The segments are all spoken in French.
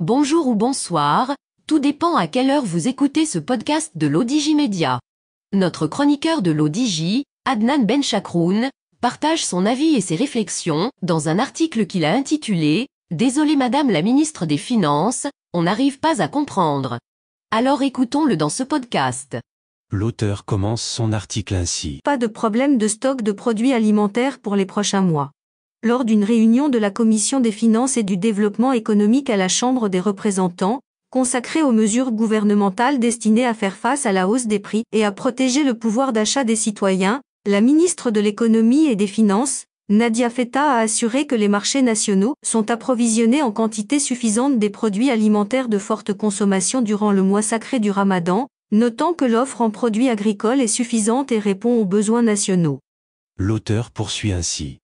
Bonjour ou bonsoir, tout dépend à quelle heure vous écoutez ce podcast de l'ODJ Média. Notre chroniqueur de l'ODJ, Adnan Benchakroun, partage son avis et ses réflexions dans un article qu'il a intitulé « Désolé Madame la ministre des Finances, on n'arrive pas à comprendre ». Alors écoutons-le dans ce podcast. L'auteur commence son article ainsi. Pas de problème de stock de produits alimentaires pour les prochains mois. Lors d'une réunion de la Commission des finances et du développement économique à la Chambre des représentants, consacrée aux mesures gouvernementales destinées à faire face à la hausse des prix et à protéger le pouvoir d'achat des citoyens, la ministre de l'Économie et des Finances, Nadia Feta, a assuré que les marchés nationaux sont approvisionnés en quantité suffisante des produits alimentaires de forte consommation durant le mois sacré du Ramadan, notant que l'offre en produits agricoles est suffisante et répond aux besoins nationaux. L'auteur poursuit ainsi.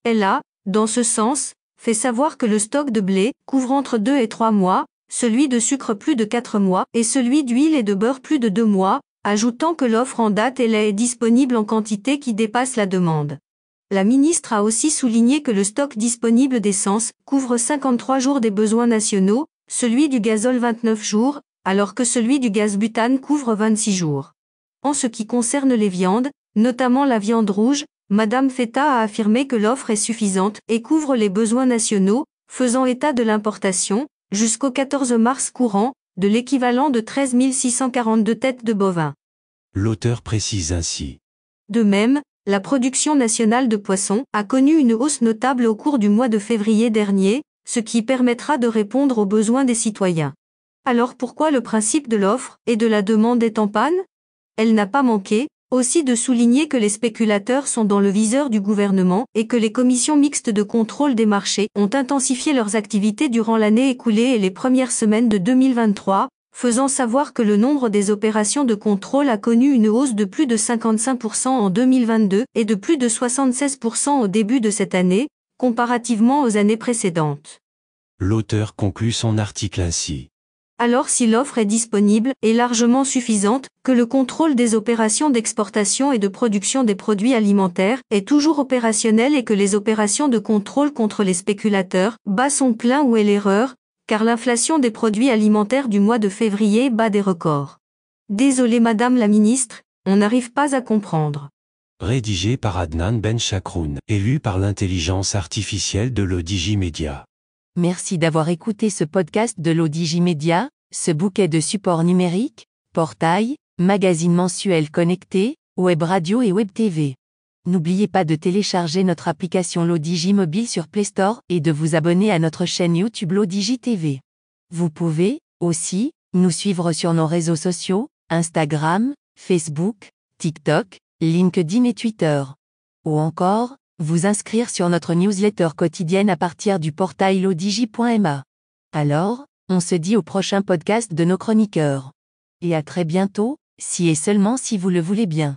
Elle a, dans ce sens, fait savoir que le stock de blé couvre entre 2 et 3 mois, celui de sucre plus de 4 mois et celui d'huile et de beurre plus de 2 mois, ajoutant que l'offre en date et lait est disponible en quantité qui dépasse la demande. La ministre a aussi souligné que le stock disponible d'essence couvre 53 jours des besoins nationaux, celui du gazole 29 jours, alors que celui du gaz butane couvre 26 jours. En ce qui concerne les viandes, notamment la viande rouge, Madame Feta a affirmé que l'offre est suffisante et couvre les besoins nationaux, faisant état de l'importation, jusqu'au 14 mars courant, de l'équivalent de 13 642 têtes de bovins. L'auteur précise ainsi. De même, la production nationale de poissons a connu une hausse notable au cours du mois de février dernier, ce qui permettra de répondre aux besoins des citoyens. Alors pourquoi le principe de l'offre et de la demande est en panne ? Elle n'a pas manqué, aussi de souligner que les spéculateurs sont dans le viseur du gouvernement et que les commissions mixtes de contrôle des marchés ont intensifié leurs activités durant l'année écoulée et les premières semaines de 2023, faisant savoir que le nombre des opérations de contrôle a connu une hausse de plus de 55% en 2022 et de plus de 76% au début de cette année, comparativement aux années précédentes. L'auteur conclut son article ainsi. Alors si l'offre est disponible et largement suffisante, que le contrôle des opérations d'exportation et de production des produits alimentaires est toujours opérationnel et que les opérations de contrôle contre les spéculateurs bat son plein, où est l'erreur, car l'inflation des produits alimentaires du mois de février bat des records. Désolé Madame la Ministre, on n'arrive pas à comprendre. Rédigé par Adnan Benchakroun, élu par l'intelligence artificielle de l'ODJ Média. Merci d'avoir écouté ce podcast de l'ODJ Média, ce bouquet de supports numériques, portail, magazine mensuel connecté, web radio et web TV. N'oubliez pas de télécharger notre application l'ODJ Mobile sur Play Store et de vous abonner à notre chaîne YouTube l'ODJ TV. Vous pouvez, aussi, nous suivre sur nos réseaux sociaux, Instagram, Facebook, TikTok, LinkedIn et Twitter. Ou encore, vous inscrire sur notre newsletter quotidienne à partir du portail l'odj.ma. Alors, on se dit au prochain podcast de nos chroniqueurs. Et à très bientôt, si et seulement si vous le voulez bien.